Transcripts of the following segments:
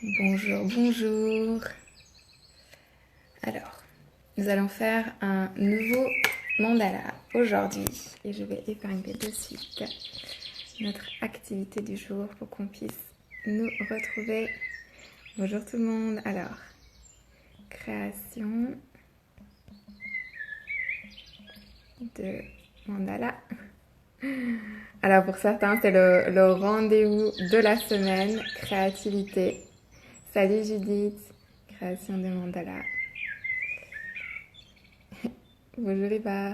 Bonjour, bonjour. Alors, nous allons faire un nouveau mandala aujourd'hui et je vais épingler de suite notre activité du jour pour qu'on puisse nous retrouver. Bonjour tout le monde. Alors, création de mandala. Alors pour certains, c'est le rendez-vous de la semaine, créativité. Salut Judith, création de mandala. Bonjour Eva.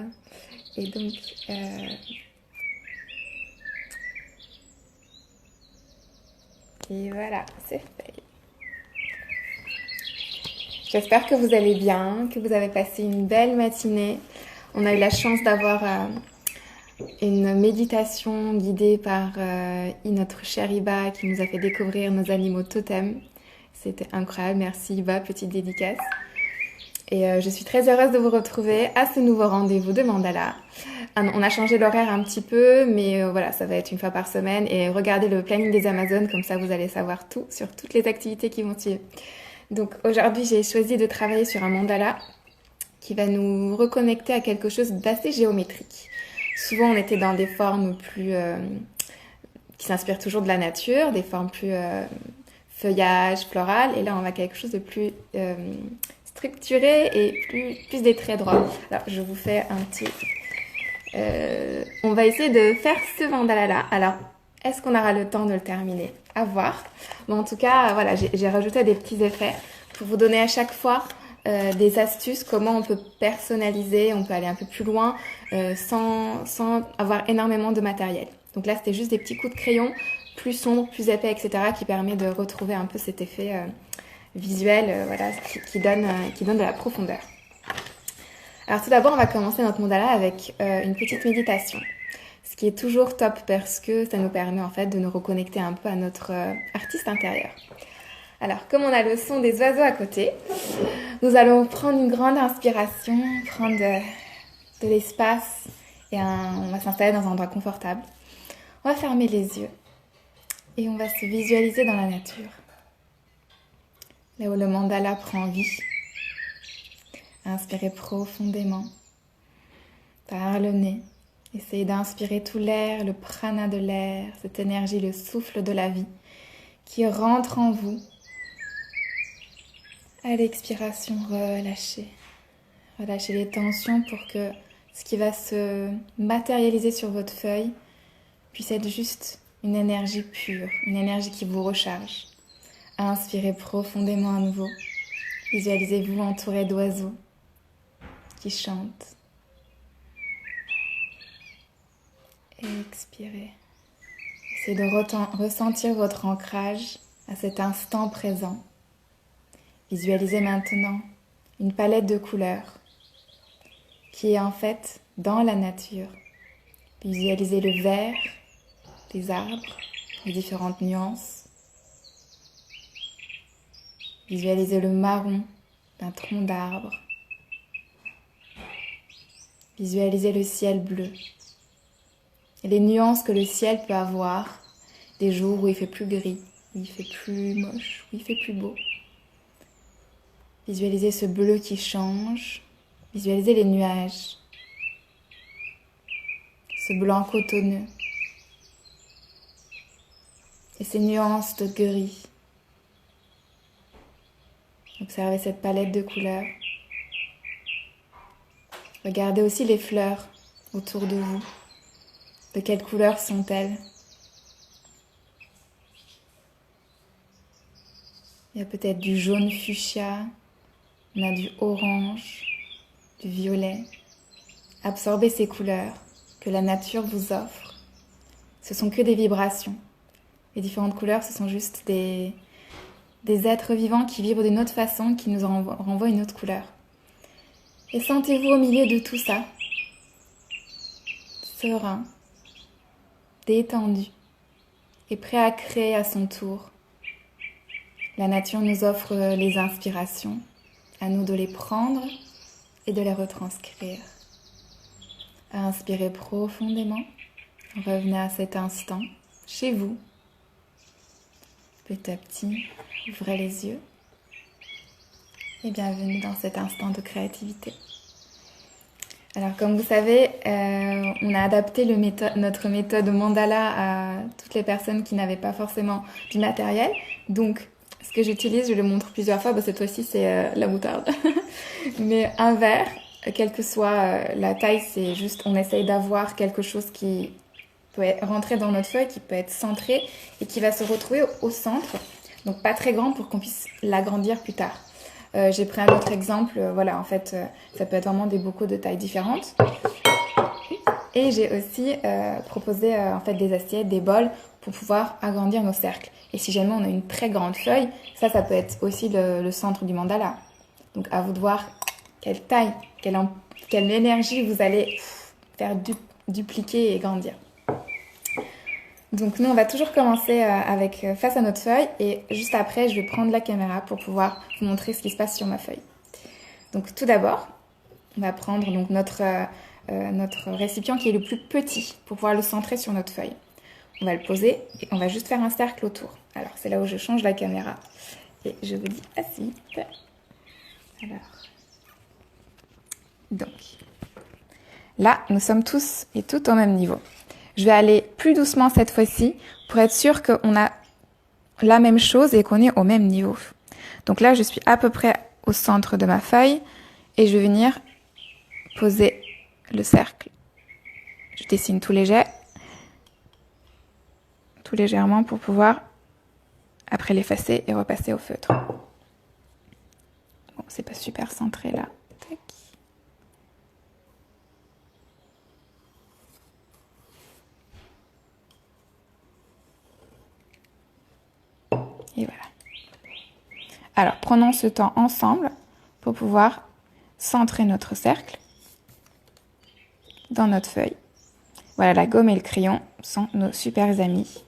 Et donc, et voilà, c'est fait. J'espère que vous allez bien, que vous avez passé une belle matinée. On a eu la chance d'avoir une méditation guidée par notre chère Iba qui nous a fait découvrir nos animaux totems. C'était incroyable, merci Iba, petite dédicace. Et je suis très heureuse de vous retrouver à ce nouveau rendez-vous de mandala. On a changé l'horaire un petit peu, mais voilà, ça va être une fois par semaine. Et regardez le planning des Amazones, comme ça vous allez savoir tout sur toutes les activités qui vont suivre. Donc aujourd'hui, j'ai choisi de travailler sur un mandala qui va nous reconnecter à quelque chose d'assez géométrique. Souvent, on était dans des formes plus qui s'inspirent toujours de la nature, des formes plus feuillage, floral. Et là, on va quelque chose de plus structuré et plus des traits droits. Alors, je vous fais un petit... on va essayer de faire ce mandala-là. Alors, est-ce qu'on aura le temps de le terminer? À voir. Mais en tout cas, voilà, j'ai rajouté des petits effets pour vous donner à chaque fois des astuces, comment on peut personnaliser, on peut aller un peu plus loin sans avoir énormément de matériel. Donc là, c'était juste des petits coups de crayon, plus sombres, plus épais, etc., qui permet de retrouver un peu cet effet visuel voilà, qui donne de la profondeur. Alors tout d'abord, on va commencer notre mandala avec une petite méditation. Ce qui est toujours top parce que ça nous permet en fait de nous reconnecter un peu à notre artiste intérieur. Alors, comme on a le son des oiseaux à côté, nous allons prendre une grande inspiration, prendre de l'espace et on va s'installer dans un endroit confortable. On va fermer les yeux et on va se visualiser dans la nature. Là où le mandala prend vie. Inspirez profondément par le nez. Essayez d'inspirer tout l'air, le prana de l'air, cette énergie, le souffle de la vie qui rentre en vous. À l'expiration, relâchez. Relâchez les tensions pour que ce qui va se matérialiser sur votre feuille puisse être juste une énergie pure, une énergie qui vous recharge. Inspirez profondément à nouveau. Visualisez-vous entouré d'oiseaux qui chantent. Expirez. Essayez de ressentir votre ancrage à cet instant présent. Visualisez maintenant une palette de couleurs qui est en fait dans la nature. Visualisez le vert des arbres, les différentes nuances. Visualisez le marron d'un tronc d'arbre. Visualisez le ciel bleu et les nuances que le ciel peut avoir des jours où il fait plus gris, où il fait plus moche, où il fait plus beau. Visualisez ce bleu qui change. Visualisez les nuages. Ce blanc cotonneux. Et ces nuances de gris. Observez cette palette de couleurs. Regardez aussi les fleurs autour de vous. De quelle couleur sont-elles? Il y a peut-être du jaune fuchsia, on a du orange, du violet. Absorbez ces couleurs que la nature vous offre. Ce sont que des vibrations. Les différentes couleurs, ce sont juste des êtres vivants qui vibrent d'une autre façon, qui nous renvoient une autre couleur. Et sentez-vous au milieu de tout ça, serein, détendu et prêt à créer à son tour. La nature nous offre les inspirations, à nous de les prendre et de les retranscrire. Inspirez profondément, revenez à cet instant, chez vous. Petit à petit, ouvrez les yeux et bienvenue dans cet instant de créativité. Alors comme vous savez, on a adapté notre méthode mandala à toutes les personnes qui n'avaient pas forcément du matériel. Donc ce que j'utilise, je le montre plusieurs fois, cette fois-ci c'est la moutarde. Mais un verre, quelle que soit la taille, c'est juste on essaye d'avoir quelque chose qui peut rentrer dans notre feuille, qui peut être centré et qui va se retrouver au centre. Donc pas très grand pour qu'on puisse l'agrandir plus tard. J'ai pris un autre exemple, voilà, en fait, ça peut être vraiment des bocaux de tailles différentes. Et j'ai aussi proposé en fait des assiettes, des bols pour pouvoir agrandir nos cercles. Et si jamais on a une très grande feuille, ça peut être aussi le centre du mandala. Donc à vous de voir quelle taille, quelle énergie vous allez faire dupliquer et grandir. Donc nous, on va toujours commencer face à notre feuille et juste après, je vais prendre la caméra pour pouvoir vous montrer ce qui se passe sur ma feuille. Donc tout d'abord, on va prendre donc, notre récipient qui est le plus petit pour pouvoir le centrer sur notre feuille. On va le poser et on va juste faire un cercle autour. Alors c'est là où je change la caméra et je vous dis à si vite. Alors, donc, là, nous sommes tous et toutes au même niveau. Je vais aller plus doucement cette fois-ci pour être sûr qu'on a la même chose et qu'on est au même niveau. Donc là, je suis à peu près au centre de ma feuille et je vais venir poser le cercle. Je dessine tout légèrement pour pouvoir après l'effacer et repasser au feutre. Bon, c'est pas super centré là. Tac. Et voilà. Alors, prenons ce temps ensemble pour pouvoir centrer notre cercle dans notre feuille. Voilà, la gomme et le crayon sont nos super amis.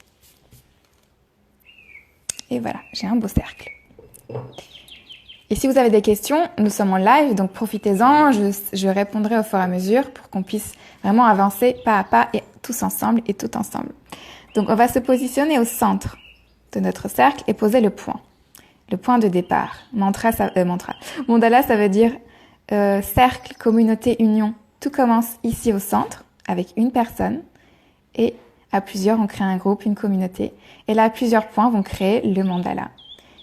Et voilà, j'ai un beau cercle. Et si vous avez des questions, nous sommes en live, donc profitez-en. Je répondrai au fur et à mesure pour qu'on puisse vraiment avancer pas à pas et tous ensemble et tout ensemble. Donc, on va se positionner au centre de notre cercle et poser le point de départ. Mandala, ça veut dire cercle, communauté, union. Tout commence ici au centre avec une personne et à plusieurs, on crée un groupe, une communauté. Et là, plusieurs points vont créer le mandala.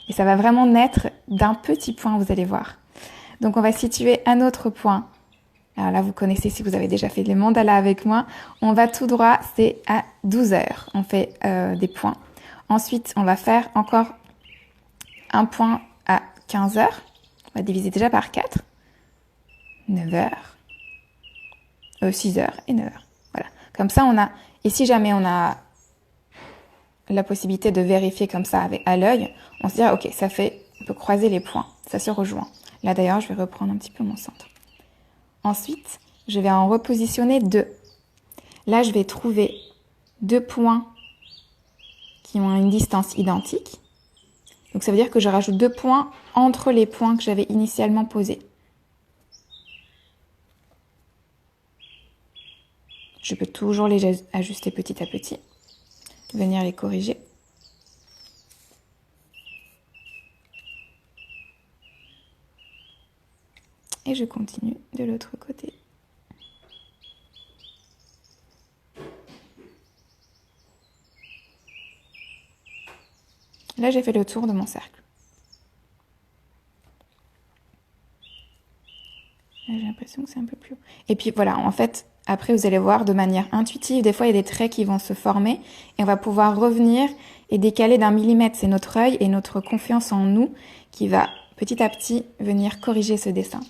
Et ça va vraiment naître d'un petit point, vous allez voir. Donc, on va situer un autre point. Alors là, vous connaissez si vous avez déjà fait les mandalas avec moi. On va tout droit, c'est à 12 heures. On fait des points. Ensuite, on va faire encore un point à 15 heures. On va diviser déjà par 4. 9 heures. 6 heures et 9 heures. Voilà. Comme ça, on a... Et si jamais on a la possibilité de vérifier comme ça à l'œil, on se dit, ok, ça fait... On peut croiser les points. Ça se rejoint. Là, d'ailleurs, je vais reprendre un petit peu mon centre. Ensuite, je vais en repositionner 2. Là, je vais trouver 2 points qui ont une distance identique. Donc, ça veut dire que je rajoute 2 points entre les points que j'avais initialement posés. Je peux toujours les ajuster petit à petit, venir les corriger. Et je continue de l'autre côté. Là, j'ai fait le tour de mon cercle. Là, j'ai l'impression que c'est un peu plus haut. Et puis voilà, en fait, après, vous allez voir de manière intuitive, des fois, il y a des traits qui vont se former et on va pouvoir revenir et décaler d'1 millimètre. C'est notre œil et notre confiance en nous qui va petit à petit venir corriger ce dessin.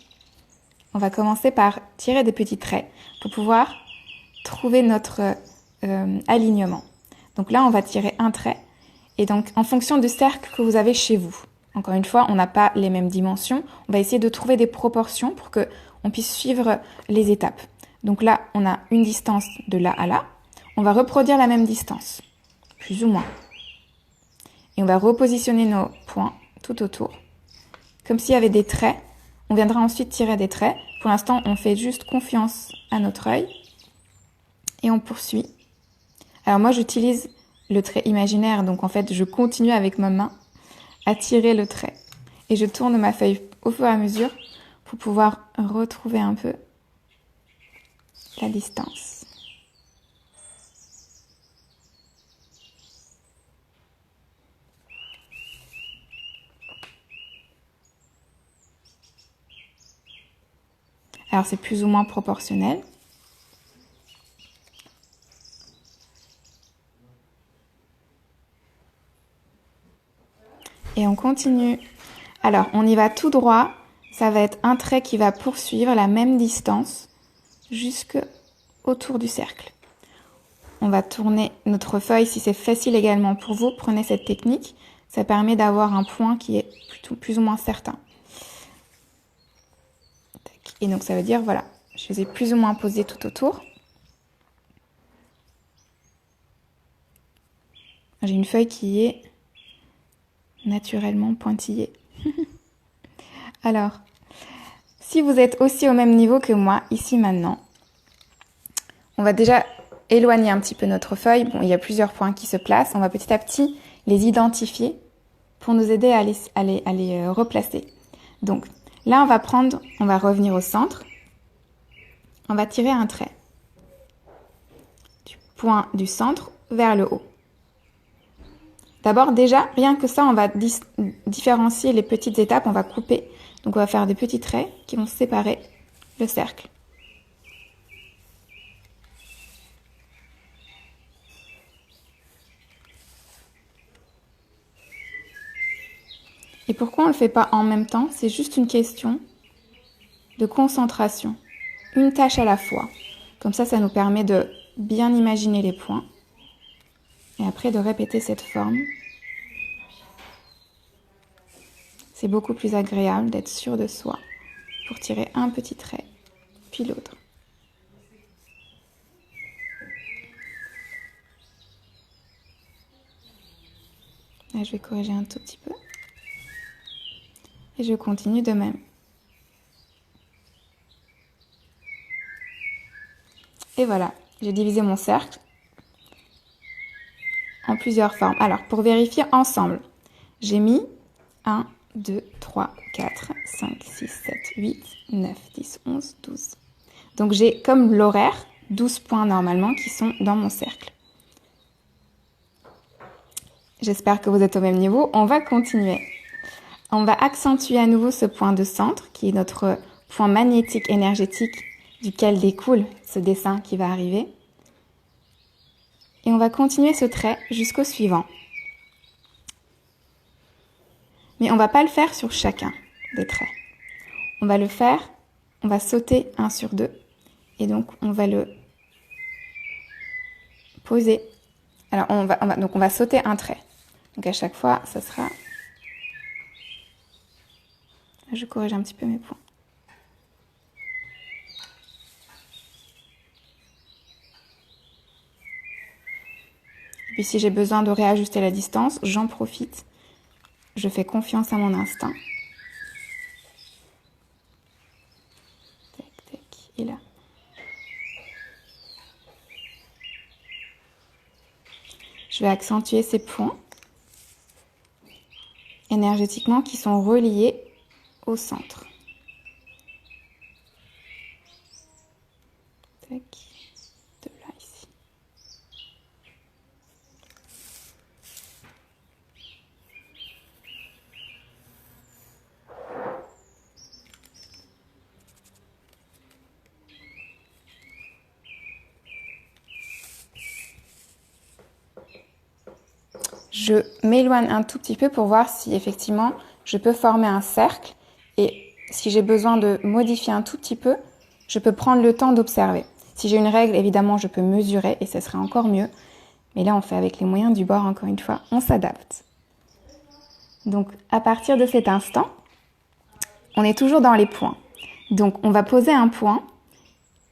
On va commencer par tirer des petits traits pour pouvoir trouver notre alignement. Donc là, on va tirer un trait. Et donc, en fonction du cercle que vous avez chez vous, encore une fois, on n'a pas les mêmes dimensions. On va essayer de trouver des proportions pour qu'on puisse suivre les étapes. Donc là, on a une distance de là à là. On va reproduire la même distance, plus ou moins. Et on va repositionner nos points tout autour, comme s'il y avait des traits. On viendra ensuite tirer des traits. Pour l'instant, on fait juste confiance à notre œil. Et on poursuit. Alors moi, j'utilise le trait imaginaire. Donc en fait, je continue avec ma main à tirer le trait. Et je tourne ma feuille au fur et à mesure pour pouvoir retrouver un peu la distance. Alors c'est plus ou moins proportionnel. Et on continue. Alors on y va tout droit. Ça va être un trait qui va poursuivre la même distance jusqu'autour du cercle. On va tourner notre feuille. Si c'est facile également pour vous, prenez cette technique. Ça permet d'avoir un point qui est plus ou moins certain. Et donc ça veut dire, voilà, je les ai plus ou moins posés tout autour. J'ai une feuille qui est naturellement pointillée. Alors, si vous êtes aussi au même niveau que moi, ici maintenant, on va déjà éloigner un petit peu notre feuille. Bon, il y a plusieurs points qui se placent. On va petit à petit les identifier pour nous aider à les replacer. Donc, là, on va revenir au centre. On va tirer un trait du point du centre vers le haut. D'abord, déjà, rien que ça, on va différencier les petites étapes, on va couper. Donc, on va faire des petits traits qui vont séparer le cercle. Et pourquoi on ne le fait pas en même temps? C'est juste une question de concentration. Une tâche à la fois. Comme ça nous permet de bien imaginer les points. Et après de répéter cette forme. C'est beaucoup plus agréable d'être sûr de soi pour tirer un petit trait, puis l'autre. Là, je vais corriger un tout petit peu. Et je continue de même. Et voilà, j'ai divisé mon cercle en plusieurs formes. Alors, pour vérifier ensemble, j'ai mis 1, 2, 3, 4, 5, 6, 7, 8, 9, 10, 11, 12. Donc, j'ai comme l'horaire 12 points normalement qui sont dans mon cercle. J'espère que vous êtes au même niveau. On va continuer. On va accentuer à nouveau ce point de centre qui est notre point magnétique énergétique duquel découle ce dessin qui va arriver. Et on va continuer ce trait jusqu'au suivant. Mais on ne va pas le faire sur chacun des traits. On va le faire, on va sauter un sur deux. Et donc, on va le poser. Alors, on va sauter un trait. Donc, à chaque fois, ça sera... Je corrige un petit peu mes points. Et puis, si j'ai besoin de réajuster la distance, j'en profite. Je fais confiance à mon instinct. Tac, tac, et là. Je vais accentuer ces points énergétiquement qui sont reliés au centre. Tac, de là ici. Je m'éloigne un tout petit peu pour voir si effectivement je peux former un cercle et si j'ai besoin de modifier un tout petit peu, je peux prendre le temps d'observer. Si j'ai une règle, évidemment, je peux mesurer et ce serait encore mieux. Mais là, on fait avec les moyens du bord, encore une fois, on s'adapte. Donc, à partir de cet instant, on est toujours dans les points. Donc, on va poser un point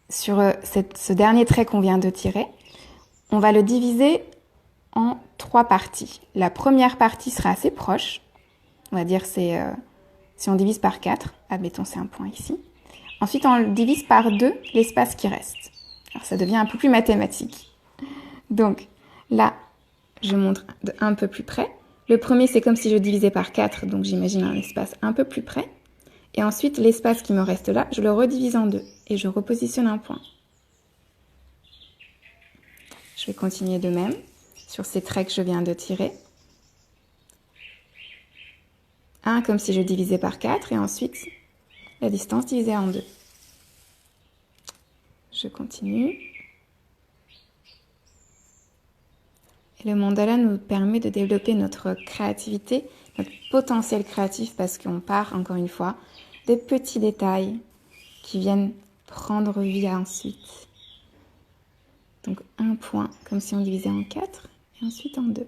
sur ce dernier trait qu'on vient de tirer. On va le diviser en 3 parties. La première partie sera assez proche. On va dire c'est si on divise par 4, admettons c'est un point ici. Ensuite, on le divise par 2 l'espace qui reste. Alors, ça devient un peu plus mathématique. Donc, là, je montre un peu plus près. Le premier, c'est comme si je divisais par 4, donc j'imagine un espace un peu plus près. Et ensuite, l'espace qui me reste là, je le redivise en 2 et je repositionne un point. Je vais continuer de même sur ces traits que je viens de tirer. Un comme si je divisais par 4 et ensuite la distance divisée en 2. Je continue. Et le mandala nous permet de développer notre créativité, notre potentiel créatif parce qu'on part, encore une fois, des petits détails qui viennent prendre vie ensuite. Donc un point comme si on divisait en 4 et ensuite en 2.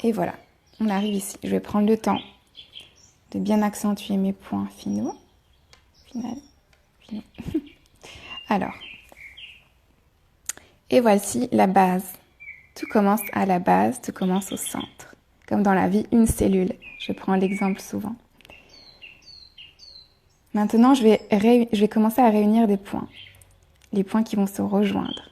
Et voilà, on arrive ici. Je vais prendre le temps de bien accentuer mes points finaux. Alors, et voici la base. Tout commence à la base, tout commence au centre. Comme dans la vie, une cellule. Je prends l'exemple souvent. Maintenant, je vais commencer à réunir des points. Les points qui vont se rejoindre.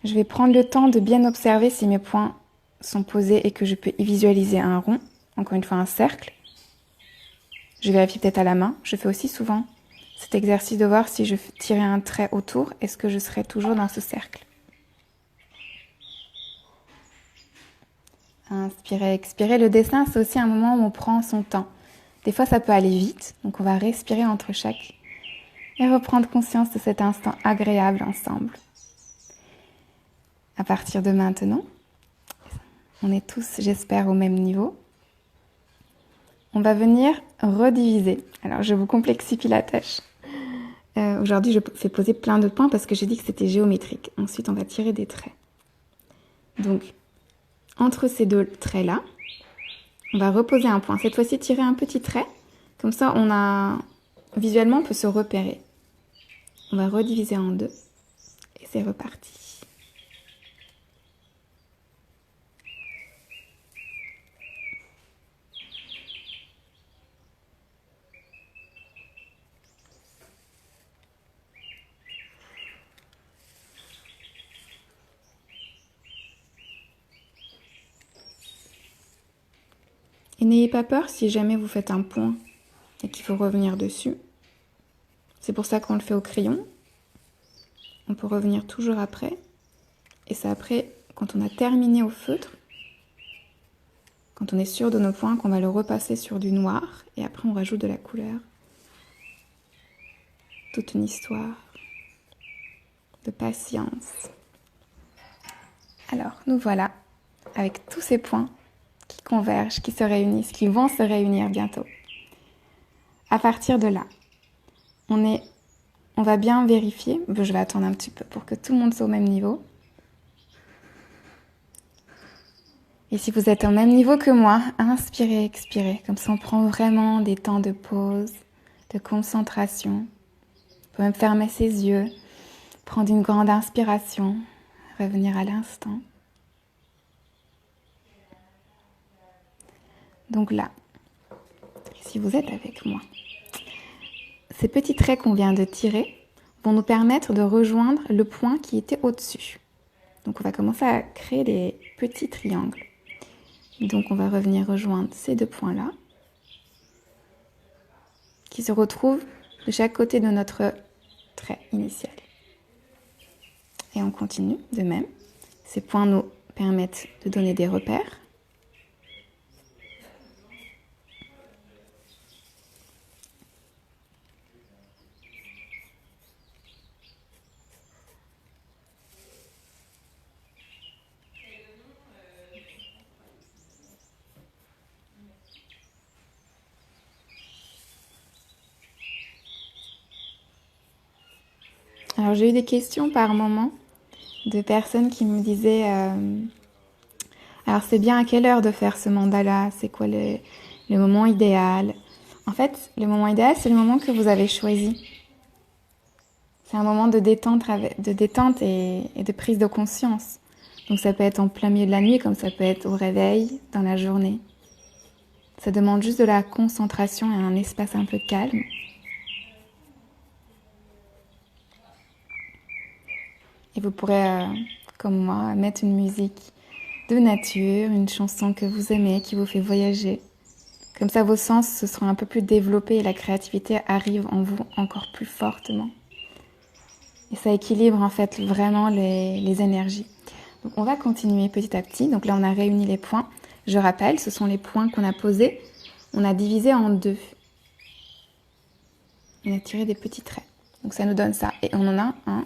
Je vais prendre le temps de bien observer si mes points sont posés et que je peux y visualiser un rond, encore une fois un cercle. Je vérifie peut-être à la main. Je fais aussi souvent cet exercice de voir si je tirais un trait autour, est-ce que je serais toujours dans ce cercle. Inspirer, expirer. Le dessin, c'est aussi un moment où on prend son temps. Des fois, ça peut aller vite, donc on va respirer entre chaque et reprendre conscience de cet instant agréable ensemble. À partir de maintenant, on est tous, j'espère, au même niveau. On va venir rediviser. Alors, je vous complexifie la tâche. Aujourd'hui, je fais poser plein de points parce que j'ai dit que c'était géométrique. Ensuite, on va tirer des traits. Donc, entre ces deux traits-là, on va reposer un point. Cette fois-ci, tirer un petit trait. Comme ça, visuellement, on peut se repérer. On va rediviser en 2. Et c'est reparti. Et n'ayez pas peur si jamais vous faites un point et qu'il faut revenir dessus. C'est pour ça qu'on le fait au crayon. On peut revenir toujours après. Et c'est après, quand on a terminé au feutre, quand on est sûr de nos points, qu'on va le repasser sur du noir. Et après, on rajoute de la couleur. Toute une histoire de patience. Alors, nous voilà avec tous ces points qui convergent, qui se réunissent, qui vont se réunir bientôt. À partir de là, on va bien vérifier. Je vais attendre un petit peu pour que tout le monde soit au même niveau. Et si vous êtes au même niveau que moi, inspirez, expirez. Comme ça, on prend vraiment des temps de pause, de concentration. On peut même fermer ses yeux, prendre une grande inspiration, revenir à l'instant. Donc là, si vous êtes avec moi, ces petits traits qu'on vient de tirer vont nous permettre de rejoindre le point qui était au-dessus. Donc on va commencer à créer des petits triangles. Donc on va revenir rejoindre ces deux points-là, qui se retrouvent de chaque côté de notre trait initial. Et on continue de même. Ces points nous permettent de donner des repères. Alors j'ai eu des questions par moment de personnes qui me disaient alors c'est bien à quelle heure de faire ce mandala? C'est quoi le moment idéal? En fait, le moment idéal, c'est le moment que vous avez choisi. C'est un moment de détente et de prise de conscience. Donc ça peut être en plein milieu de la nuit, comme ça peut être au réveil, dans la journée. Ça demande juste de la concentration et un espace un peu calme. Et vous pourrez, comme moi, mettre une musique de nature, une chanson que vous aimez, qui vous fait voyager. Comme ça, vos sens se seront un peu plus développés et la créativité arrive en vous encore plus fortement. Et ça équilibre en fait vraiment les énergies. Donc on va continuer petit à petit. Donc là, on a réuni les points. Je rappelle, ce sont les points qu'on a posés. On a divisé en deux. On a tiré des petits traits. Donc ça nous donne ça. Et on en a 1,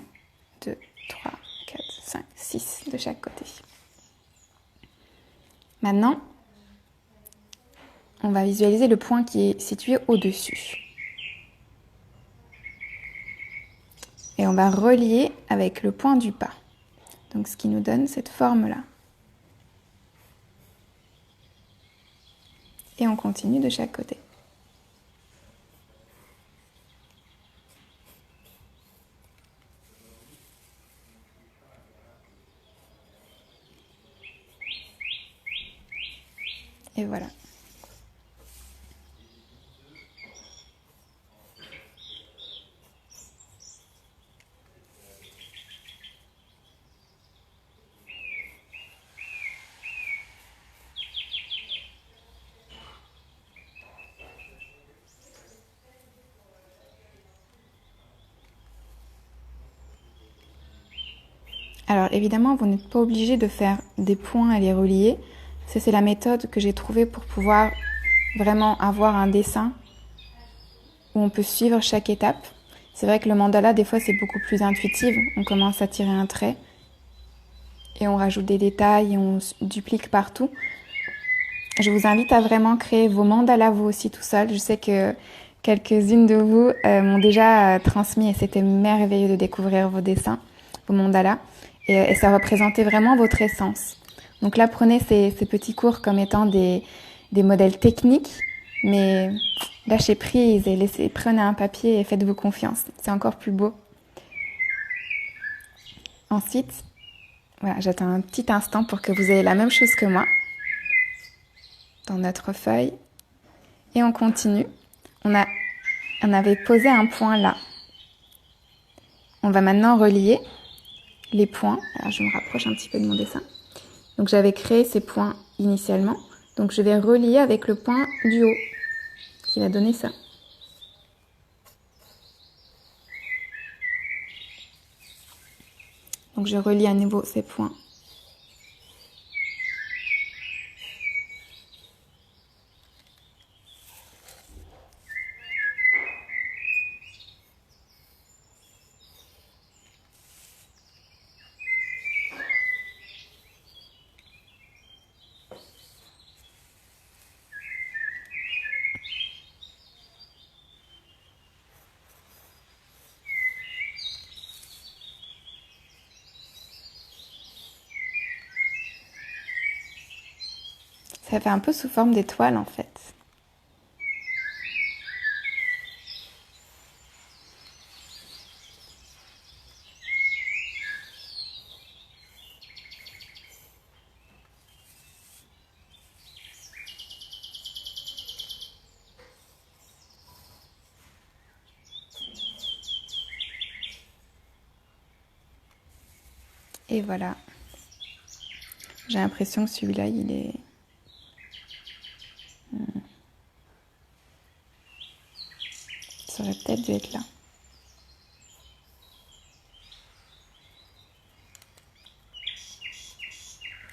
2, 3, 4, 5, 6 de chaque côté. Maintenant, on va visualiser le point qui est situé au-dessus. Et on va relier avec le point du bas. Donc ce qui nous donne cette forme-là. Et on continue de chaque côté. Et voilà. Alors évidemment, vous n'êtes pas obligé de faire des points et les relier. Ça, c'est la méthode que j'ai trouvée pour pouvoir vraiment avoir un dessin où on peut suivre chaque étape. C'est vrai que le mandala, des fois, c'est beaucoup plus intuitif. On commence à tirer un trait et on rajoute des détails et on duplique partout. Je vous invite à vraiment créer vos mandalas vous aussi tout seul. Je sais que quelques-unes de vous m'ont déjà transmis et c'était merveilleux de découvrir vos dessins, vos mandalas. Et ça représentait vraiment votre essence. Donc là, prenez ces petits cours comme étant des modèles techniques, mais lâchez prise et prenez un papier et faites-vous confiance. C'est encore plus beau. Ensuite, voilà, j'attends un petit instant pour que vous ayez la même chose que moi dans notre feuille. Et on continue. On avait posé un point là. On va maintenant relier les points. Alors, je me rapproche un petit peu de mon dessin. Donc, j'avais créé ces points initialement. Donc, je vais relier avec le point du haut qui va donner ça. Donc, je relie à nouveau ces points. Ça fait un peu sous forme d'étoile en fait. Et voilà. J'ai l'impression que celui-là, il est... Ça aurait peut-être dû être là.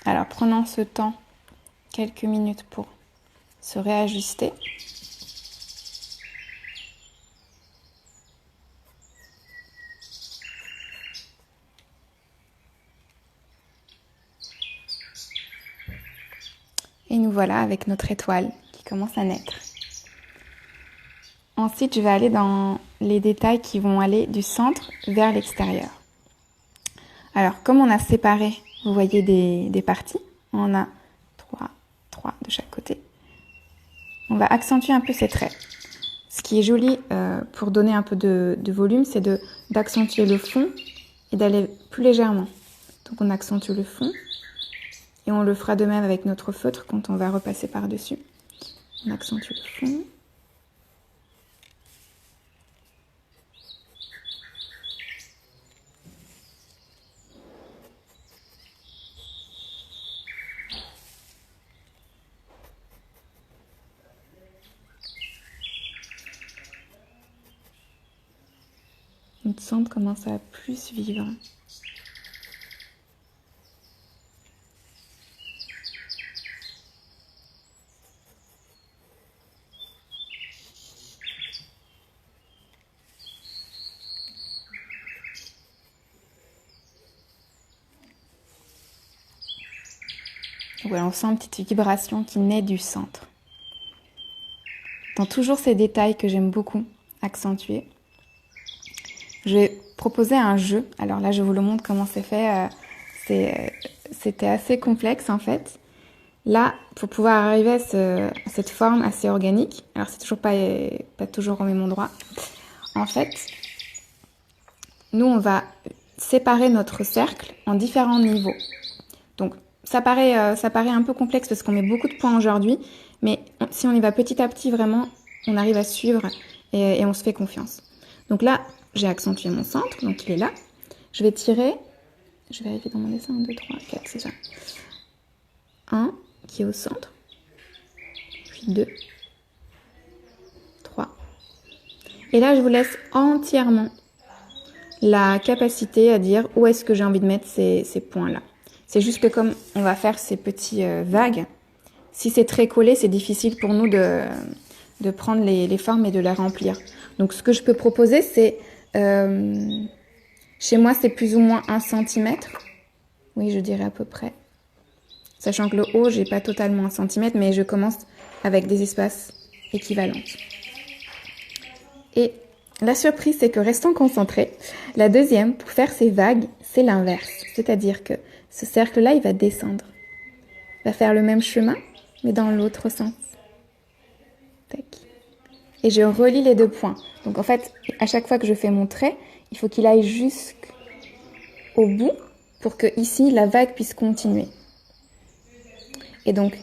Alors, prenons ce temps, quelques minutes pour se réajuster. Et nous voilà avec notre étoile qui commence à naître. Ensuite, je vais aller dans les détails qui vont aller du centre vers l'extérieur. Alors, comme on a séparé, vous voyez des parties, on a 3 de chaque côté. On va accentuer un peu ces traits. Ce qui est joli pour donner un peu de volume, c'est d'accentuer le fond et d'aller plus légèrement. Donc on accentue le fond Et on le fera de même avec notre feutre quand on va repasser par-dessus. On accentue le fond. Notre centre commence à plus vivre. Voilà, on sent une petite vibration qui naît du centre. Dans toujours ces détails que j'aime beaucoup accentuer, je vais proposer un jeu. Alors là, je vous le montre comment c'est fait. C'était assez complexe en fait. Là, pour pouvoir arriver à cette forme assez organique, alors c'est toujours pas toujours au même endroit. En fait, nous, on va séparer notre cercle en différents niveaux. Donc, ça paraît un peu complexe parce qu'on met beaucoup de points aujourd'hui, mais si on y va petit à petit, vraiment, on arrive à suivre et on se fait confiance. Donc là, j'ai accentué mon centre, donc il est là. Je vais tirer, je vais vérifier dans mon dessin, 1, 2, 3, 4, c'est ça. 1 qui est au centre, puis 2, 3. Et là, je vous laisse entièrement la capacité à dire où est-ce que j'ai envie de mettre ces points-là. C'est juste que comme on va faire ces petits vagues, si c'est très collé, c'est difficile pour nous de prendre les formes et de les remplir. Donc ce que je peux proposer, c'est... chez moi, c'est plus ou moins 1 cm. Oui, je dirais à peu près. Sachant que le haut, j'ai pas totalement 1 cm, mais je commence avec des espaces équivalents. Et la surprise, c'est que restant concentré, la deuxième, pour faire ces vagues, c'est l'inverse. C'est-à-dire que ce cercle-là, il va descendre. Il va faire le même chemin, mais dans l'autre sens. Tac. Et je relie les 2 points. Donc en fait, à chaque fois que je fais mon trait, il faut qu'il aille jusqu'au bout pour que ici, la vague puisse continuer. Et donc,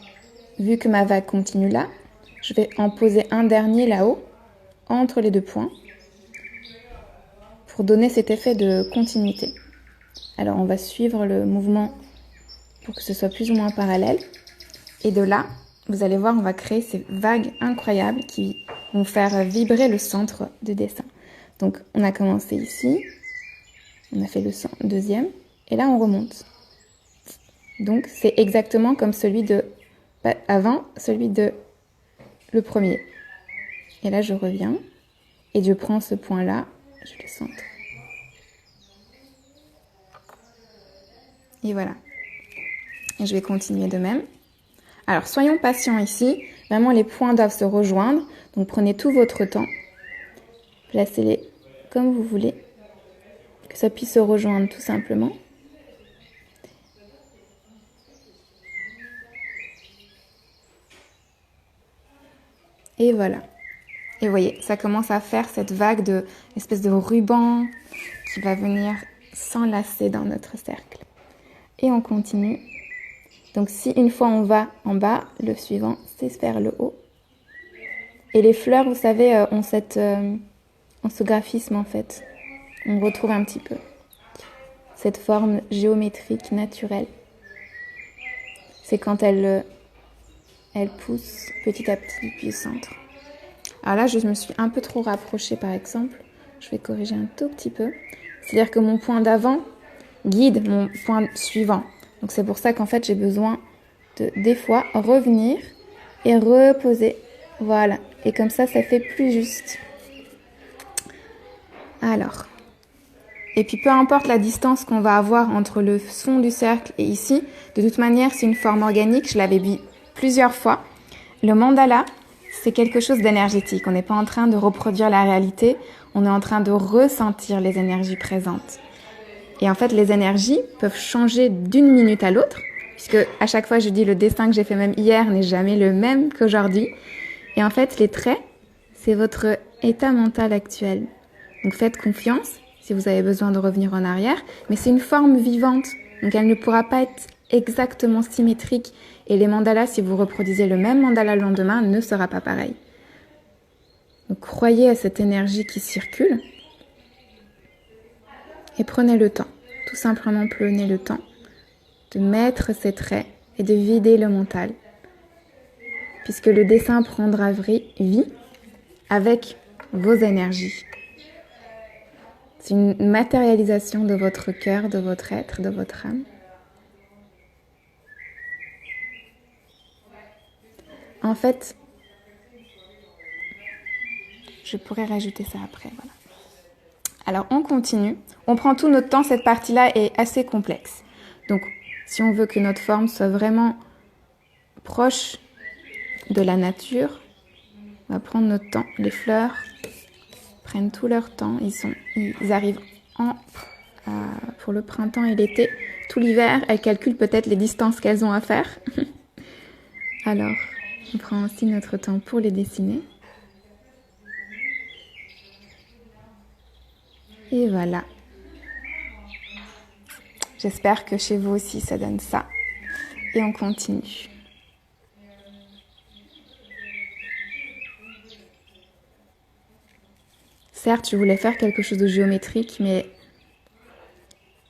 vu que ma vague continue là, je vais en poser un dernier là-haut, entre les 2 points, pour donner cet effet de continuité. Alors, on va suivre le mouvement pour que ce soit plus ou moins parallèle. Et de là, vous allez voir, on va créer ces vagues incroyables qui vont faire vibrer le centre du dessin. Donc, on a commencé ici, on a fait le deuxième, et là, on remonte. Donc, c'est exactement comme celui de le premier. Et là, je reviens, et je prends ce point-là, je le centre. Et voilà. Et je vais continuer de même. Alors, soyons patients ici. Vraiment, les points doivent se rejoindre. Donc, prenez tout votre temps. Placez-les comme vous voulez. Que ça puisse se rejoindre tout simplement. Et voilà. Et vous voyez, ça commence à faire cette vague de espèce de ruban qui va venir s'enlacer dans notre cercle. Et on continue. Donc si une fois on va en bas, le suivant, c'est vers le haut. Et les fleurs, vous savez, ont ce graphisme en fait. On retrouve un petit peu cette forme géométrique naturelle. C'est quand elle pousse petit à petit depuis le centre. Alors là, je me suis un peu trop rapprochée par exemple. Je vais corriger un tout petit peu. C'est-à-dire que mon point d'avant guide mon point suivant. Donc c'est pour ça qu'en fait j'ai besoin de des fois revenir et reposer. Voilà. Et comme ça fait plus juste. Alors. Et puis peu importe la distance qu'on va avoir entre le fond du cercle et ici, de toute manière c'est une forme organique, je l'avais dit plusieurs fois. Le mandala, c'est quelque chose d'énergétique. On n'est pas en train de reproduire la réalité, on est en train de ressentir les énergies présentes. Et en fait, les énergies peuvent changer d'une minute à l'autre, puisque à chaque fois, je dis le dessin que j'ai fait même hier n'est jamais le même qu'aujourd'hui. Et en fait, les traits, c'est votre état mental actuel. Donc faites confiance si vous avez besoin de revenir en arrière, mais c'est une forme vivante, donc elle ne pourra pas être exactement symétrique. Et les mandalas, si vous reproduisez le même mandala le lendemain, ne sera pas pareil. Donc croyez à cette énergie qui circule et prenez le temps. Tout simplement prenez le temps de mettre ces traits et de vider le mental. Puisque le dessin prendra vie avec vos énergies. C'est une matérialisation de votre cœur, de votre être, de votre âme. En fait, je pourrais rajouter ça après. Voilà. Alors, on continue. On prend tout notre temps. Cette partie-là est assez complexe. Donc, si on veut que notre forme soit vraiment proche de la nature, on va prendre notre temps. Les fleurs prennent tout leur temps. Ils arrivent pour le printemps et l'été. Tout l'hiver, elles calculent peut-être les distances qu'elles ont à faire. Alors, on prend aussi notre temps pour les dessiner. Et voilà. J'espère que chez vous aussi, ça donne ça. Et on continue. Certes, je voulais faire quelque chose de géométrique, mais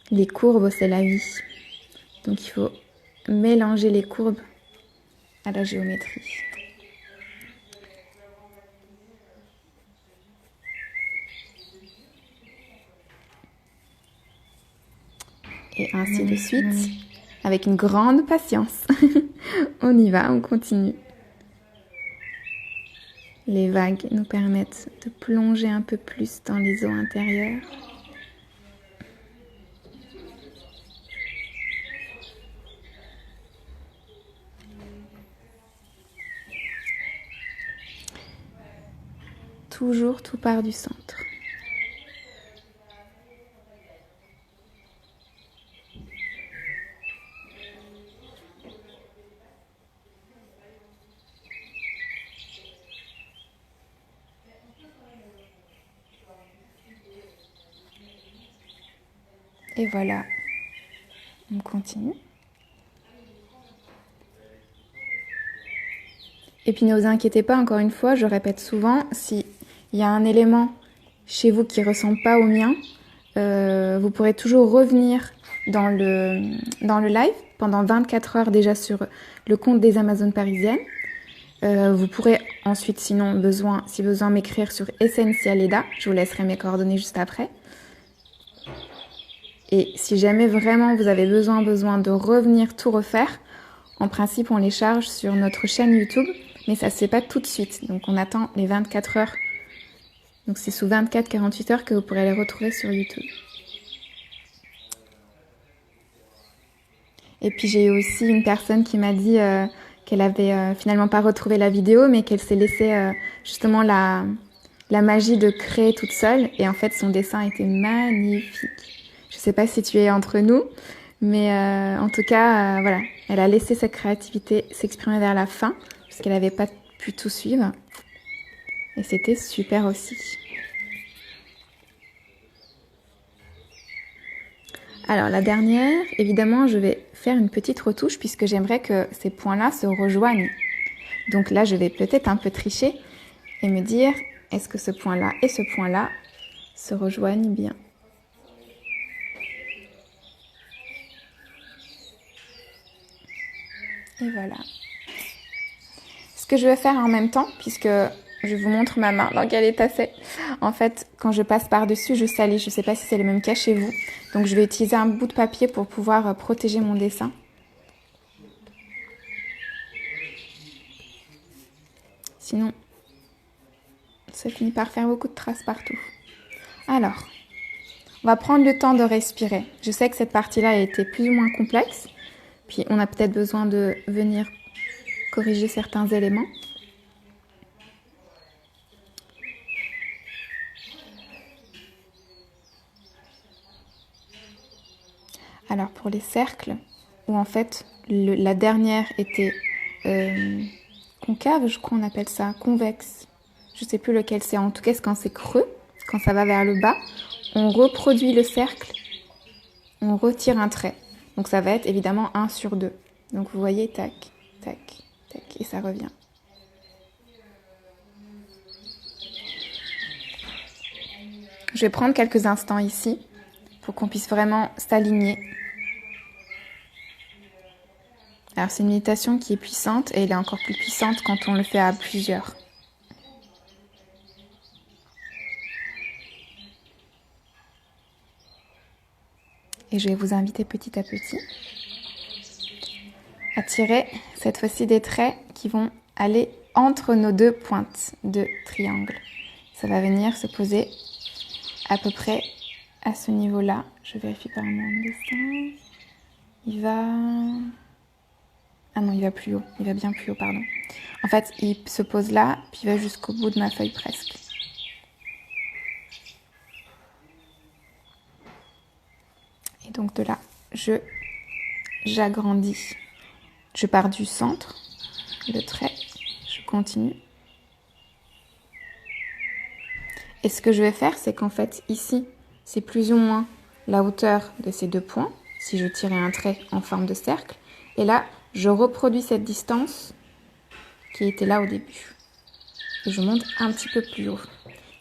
les courbes, c'est la vie. Donc, il faut mélanger les courbes à la géométrie. Et ainsi de suite, avec une grande patience. On y va, on continue. Les vagues nous permettent de plonger un peu plus dans les eaux intérieures. Toujours tout part du centre. Et voilà, on continue. Et puis ne vous inquiétez pas, encore une fois, je répète souvent, s'il y a un élément chez vous qui ne ressemble pas au mien, vous pourrez toujours revenir dans le live pendant 24 heures déjà sur le compte des Amazones parisiennes. Vous pourrez ensuite, si besoin, m'écrire sur Essential Eda. Je vous laisserai mes coordonnées juste après. Et si jamais vraiment vous avez besoin de revenir tout refaire, en principe, on les charge sur notre chaîne YouTube, mais ça ne se fait pas tout de suite. Donc, on attend les 24 heures. Donc, c'est sous 24-48 heures que vous pourrez les retrouver sur YouTube. Et puis, j'ai eu aussi une personne qui m'a dit qu'elle avait finalement pas retrouvé la vidéo, mais qu'elle s'est laissé justement la magie de créer toute seule. Et en fait, son dessin était magnifique. Je ne sais pas si tu es entre nous, mais en tout cas, voilà, elle a laissé sa créativité s'exprimer vers la fin, puisqu'elle n'avait pas pu tout suivre. Et c'était super aussi. Alors la dernière, évidemment, je vais faire une petite retouche, puisque j'aimerais que ces points-là se rejoignent. Donc là, je vais peut-être un peu tricher et me dire, est-ce que ce point-là et ce point-là se rejoignent bien ? Et voilà. Ce que je vais faire en même temps, puisque je vous montre ma main dans quel état c'est. En fait, quand je passe par-dessus, je salis. Je ne sais pas si c'est le même cas chez vous. Donc, je vais utiliser un bout de papier pour pouvoir protéger mon dessin. Sinon, ça finit par faire beaucoup de traces partout. Alors, on va prendre le temps de respirer. Je sais que cette partie-là a été plus ou moins complexe. Puis, on a peut-être besoin de venir corriger certains éléments. Alors, pour les cercles, où en fait, la dernière était concave, je crois qu'on appelle ça, convexe. Je ne sais plus lequel c'est. En tout cas, quand c'est creux, quand ça va vers le bas, on reproduit le cercle, on retire un trait. Donc ça va être évidemment 1 sur 2. Donc vous voyez, tac, tac, tac, et ça revient. Je vais prendre quelques instants ici pour qu'on puisse vraiment s'aligner. Alors c'est une méditation qui est puissante et elle est encore plus puissante quand on le fait à plusieurs. Et je vais vous inviter petit à petit à tirer cette fois-ci des traits qui vont aller entre nos deux pointes de triangle. Ça va venir se poser à peu près à ce niveau-là. Je vérifie par mon dessin. Il va... Ah non, il va plus haut. Il va bien plus haut, pardon. En fait, il se pose là, puis il va jusqu'au bout de ma feuille presque. Et donc de là, j'agrandis. Je pars du centre, le trait, je continue. Et ce que je vais faire, c'est qu'en fait, ici, c'est plus ou moins la hauteur de ces 2 points, si je tirais un trait en forme de cercle. Et là, je reproduis cette distance qui était là au début. Et je monte un petit peu plus haut.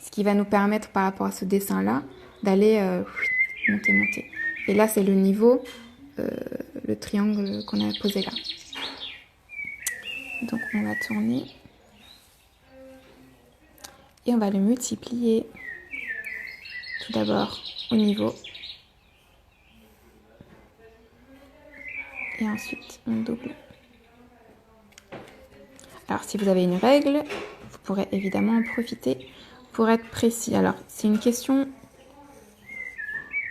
Ce qui va nous permettre, par rapport à ce dessin-là, d'aller monter, monter. Et là, c'est le niveau, le triangle qu'on a posé là. Donc, on va tourner. Et on va le multiplier. Tout d'abord au niveau. Et ensuite, on double. Alors, si vous avez une règle, vous pourrez évidemment en profiter pour être précis. Alors, c'est une question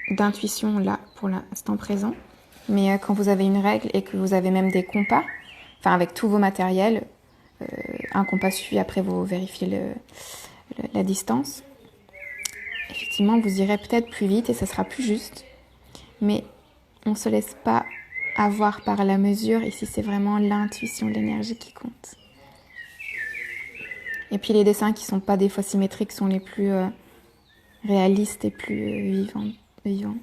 d'intuition là, pour l'instant présent. Mais quand vous avez une règle et que vous avez même des compas, enfin avec tous vos matériels, un compas suffit, après vous vérifiez la distance. Effectivement, vous irez peut-être plus vite et ça sera plus juste. Mais on ne se laisse pas avoir par la mesure. Ici, c'est vraiment l'intuition, l'énergie qui compte. Et puis les dessins qui ne sont pas des fois symétriques sont les plus réalistes et plus vivants.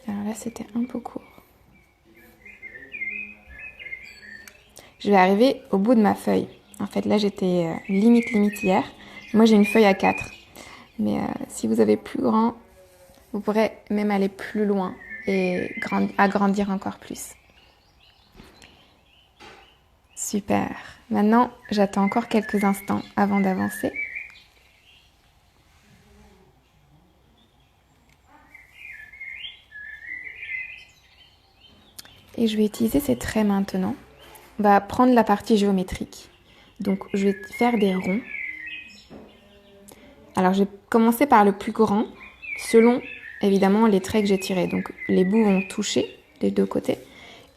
Alors là, c'était un peu court. Je vais arriver au bout de ma feuille. En fait, là, j'étais limite hier. Moi, j'ai une feuille à 4. Mais si vous avez plus grand, vous pourrez même aller plus loin et agrandir encore plus. Super. Maintenant, j'attends encore quelques instants avant d'avancer. Et je vais utiliser ces traits maintenant. On va prendre la partie géométrique. Donc, je vais faire des ronds. Alors, je vais commencer par le plus grand, selon, évidemment, les traits que j'ai tirés. Donc, les bouts vont toucher des 2 côtés.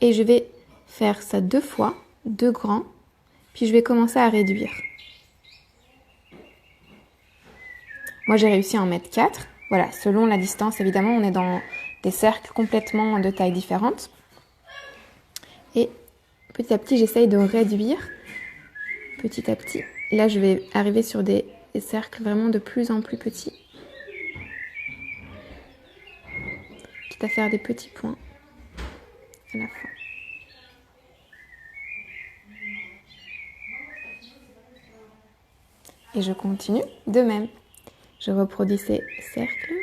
Et je vais faire ça 2 fois, 2 grands. Puis, je vais commencer à réduire. Moi, j'ai réussi à en mettre 4. Voilà, selon la distance, évidemment, on est dans des cercles complètement de tailles différentes. Et petit à petit, j'essaye de réduire petit à petit. Là, je vais arriver sur des cercles vraiment de plus en plus petits. Quitte à faire des petits points à la fin. Et je continue de même. Je reproduis ces cercles.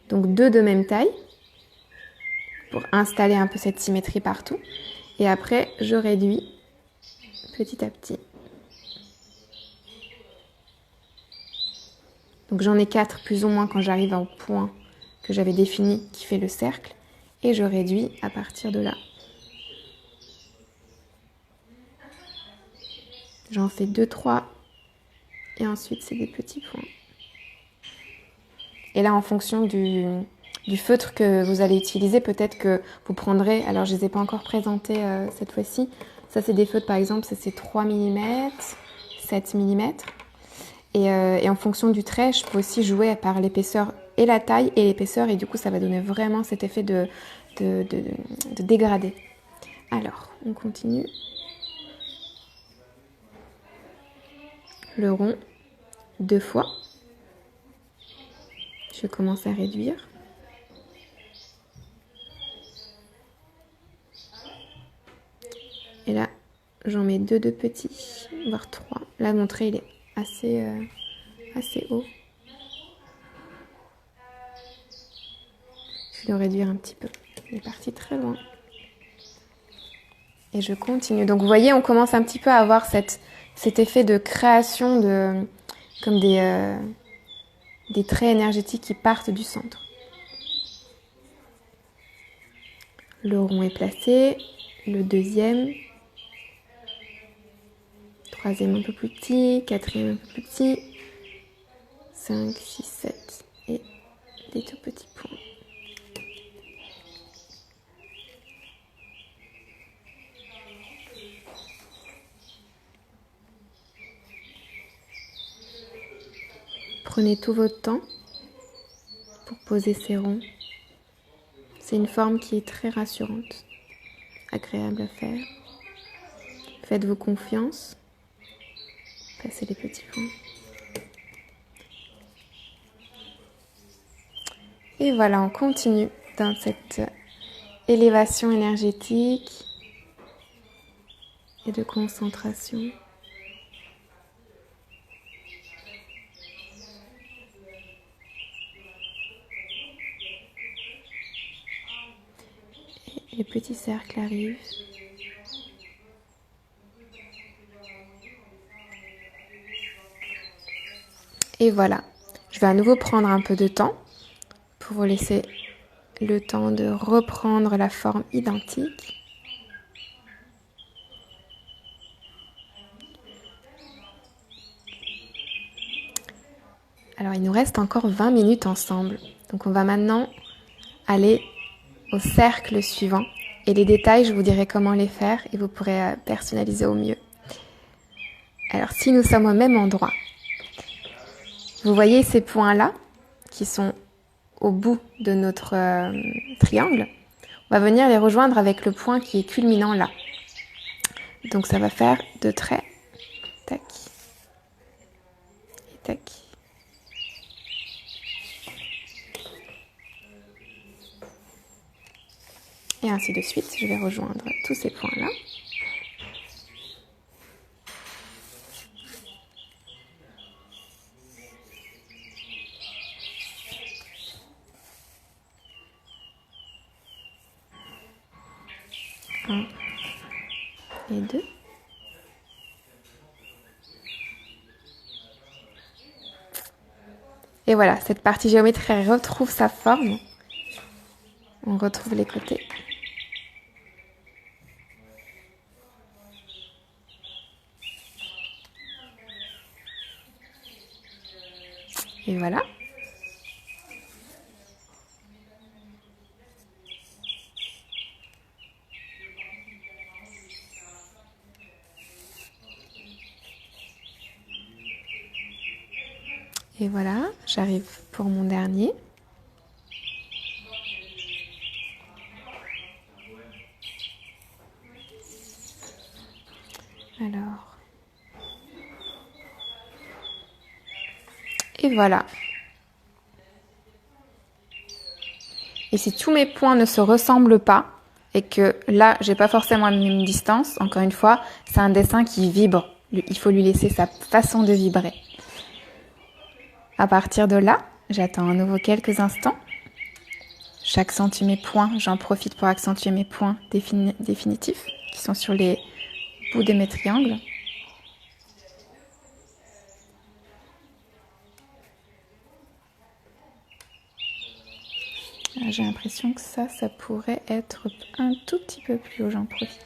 Donc 2 de même taille pour installer un peu cette symétrie partout. Et après, je réduis petit à petit. Donc j'en ai 4 plus ou moins quand j'arrive au point que j'avais défini qui fait le cercle. Et je réduis à partir de là. J'en fais 2, 3. Et ensuite, c'est des petits points. Et là, en fonction du feutre que vous allez utiliser, peut-être que vous prendrez, alors je ne les ai pas encore présentés cette fois-ci, ça c'est des feutres par exemple, ça c'est 3 mm, 7 mm, Et en fonction du trait, je peux aussi jouer par l'épaisseur et la taille et l'épaisseur. Et du coup, ça va donner vraiment cet effet de dégradé. Alors, on continue. Le rond, 2 fois. Je commence à réduire. Et là, j'en mets 2 de petits, voire 3. Là, mon trait, il est assez haut. Je vais le réduire un petit peu. Il est parti très loin. Et je continue. Donc, vous voyez, on commence un petit peu à avoir cet effet de création comme des traits énergétiques qui partent du centre. Le rond est placé. Le deuxième. Troisième un peu plus petit. Quatrième un peu plus petit. 5, 6, 7. Et des tout petits points. Prenez tout votre temps pour poser ces ronds. C'est une forme qui est très rassurante, agréable à faire. Faites-vous confiance. Passez les petits points. Et voilà, on continue dans cette élévation énergétique et de concentration. Les petits cercles arrivent. Et voilà, je vais à nouveau prendre un peu de temps pour vous laisser le temps de reprendre la forme identique. Alors, il nous reste encore 20 minutes ensemble. Donc, on va maintenant aller au cercle suivant. Et les détails, je vous dirai comment les faire et vous pourrez personnaliser au mieux. Alors, si nous sommes au même endroit, vous voyez ces points-là qui sont au bout de notre triangle. On va venir les rejoindre avec le point qui est culminant là. Donc, ça va faire 2 traits. Tac. Et tac. Et ainsi de suite, je vais rejoindre tous ces points-là. Un et 2. Et voilà, cette partie géométrique elle retrouve sa forme. On retrouve les côtés. Et voilà. Et voilà, j'arrive pour mon dernier. Alors. Et voilà. Et si tous mes points ne se ressemblent pas, et que là, j'ai pas forcément la même distance, encore une fois, c'est un dessin qui vibre. Il faut lui laisser sa façon de vibrer. À partir de là, j'attends à nouveau quelques instants. J'accentue mes points, j'en profite pour accentuer mes points définitifs qui sont sur les bouts de mes triangles. J'ai l'impression que ça pourrait être un tout petit peu plus haut, j'en profite.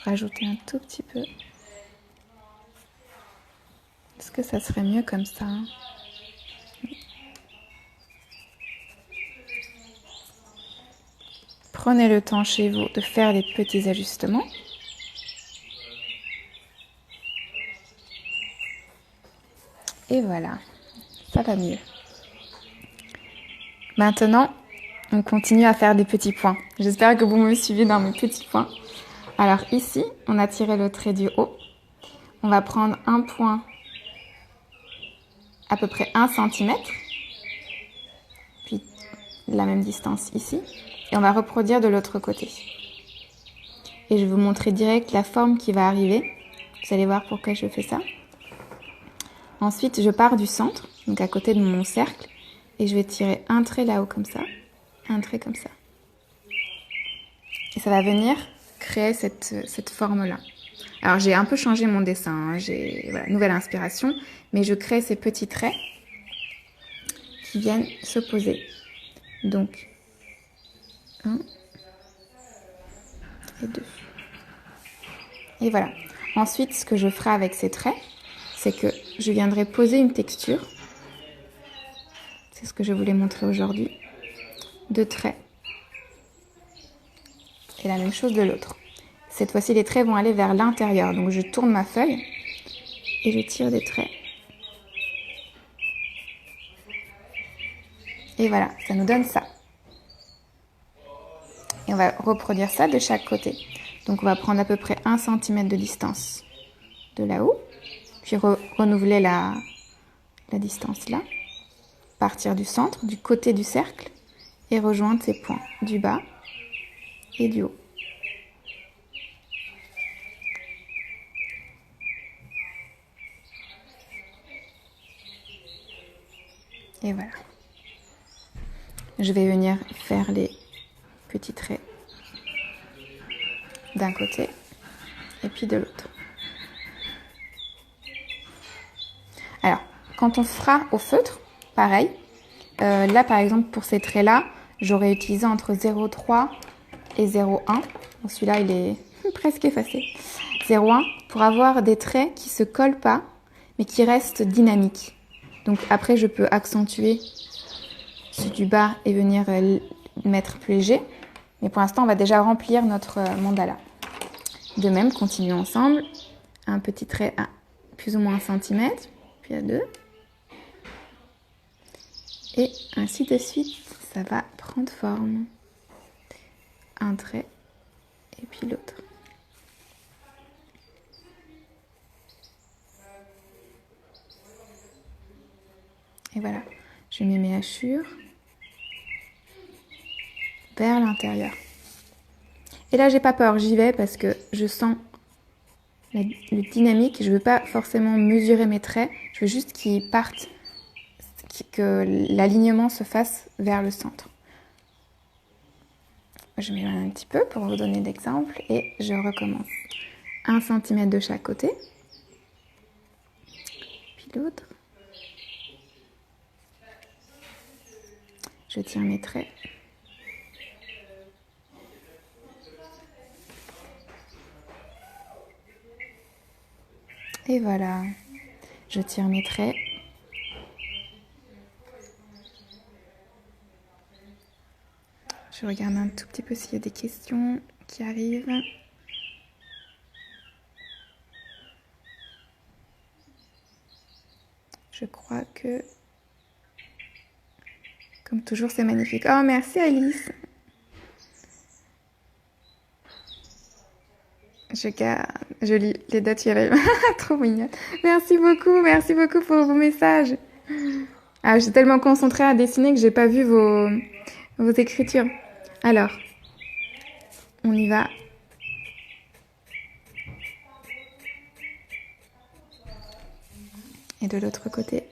Rajouter un tout petit peu. Est-ce que ça serait mieux comme ça ? Prenez le temps chez vous de faire des petits ajustements. Et voilà, ça va mieux. Maintenant, on continue à faire des petits points. J'espère que vous me suivez dans mes petits points. Alors ici, on a tiré le trait du haut. On va prendre un point à peu près 1 cm, puis la même distance ici, et on va reproduire de l'autre côté. Et je vais vous montrer direct la forme qui va arriver. Vous allez voir pourquoi je fais ça. Ensuite, je pars du centre, donc à côté de mon cercle, et je vais tirer un trait là-haut comme ça, un trait comme ça. Et ça va venir créer cette forme-là. Alors, j'ai un peu changé mon dessin, hein. J'ai voilà, nouvelle inspiration, mais je crée ces petits traits qui viennent s'opposer. Donc, 1 et 2. Et voilà. Ensuite, ce que je ferai avec ces traits, c'est que je viendrai poser une texture. C'est ce que je voulais montrer aujourd'hui. 2 traits. Et la même chose de l'autre. Cette fois-ci, les traits vont aller vers l'intérieur. Donc, je tourne ma feuille et je tire des traits. Et voilà, ça nous donne ça. Et on va reproduire ça de chaque côté. Donc, on va prendre à peu près 1 cm de distance de là-haut. Puis, renouveler la distance là. Partir du centre, du côté du cercle. Et rejoindre ces points du bas et du haut. Et voilà. Je vais venir faire les petits traits d'un côté et puis de l'autre. Alors, quand on fera au feutre, pareil. Là, par exemple, pour ces traits-là, j'aurais utilisé entre 0,3 et 0,1. Bon, celui-là, il est presque effacé. 0,1 pour avoir des traits qui ne se collent pas, mais qui restent dynamiques. Donc après, je peux accentuer ceux du bas et venir mettre plus léger. Mais pour l'instant, on va déjà remplir notre mandala. De même, continuons ensemble. Un petit trait à plus ou moins 1 cm, puis à 2. Et ainsi de suite, ça va prendre forme. Un trait et puis l'autre. Et voilà, je mets mes hachures vers l'intérieur. Et là, j'ai pas peur, j'y vais parce que je sens le dynamique. Je veux pas forcément mesurer mes traits, je veux juste qu'ils partent, que l'alignement se fasse vers le centre. Je m'éloigne un petit peu pour vous donner d'exemples et je recommence. 1 cm de chaque côté, puis l'autre. Je tire mes traits. Et voilà, je tire mes traits. Je regarde un tout petit peu s'il y a des questions qui arrivent. Je crois que, comme toujours, c'est magnifique. Oh, merci Alice. Je lis les dates qui arrivent. Trop mignonne. Merci beaucoup pour vos messages. Ah, j'étais tellement concentrée à dessiner que j'ai pas vu vos écritures. Alors, on y va. Et de l'autre côté.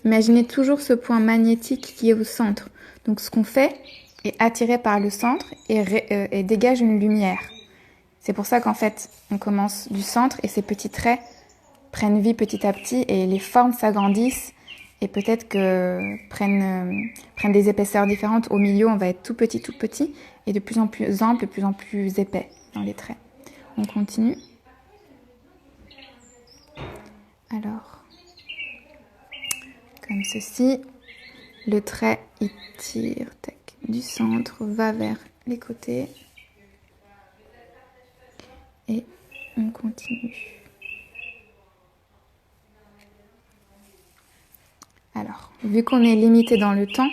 Imaginez toujours ce point magnétique qui est au centre. Donc ce qu'on fait est attiré par le centre et dégage une lumière. C'est pour ça qu'en fait, on commence du centre et ces petits traits prennent vie petit à petit et les formes s'agrandissent et peut-être que prennent des épaisseurs différentes. Au milieu, on va être tout petit et de plus en plus ample, de plus en plus épais dans les traits. On continue. Alors, comme ceci, le trait, il tire du centre, va vers les côtés. Et on continue. Alors, vu qu'on est limité dans le temps,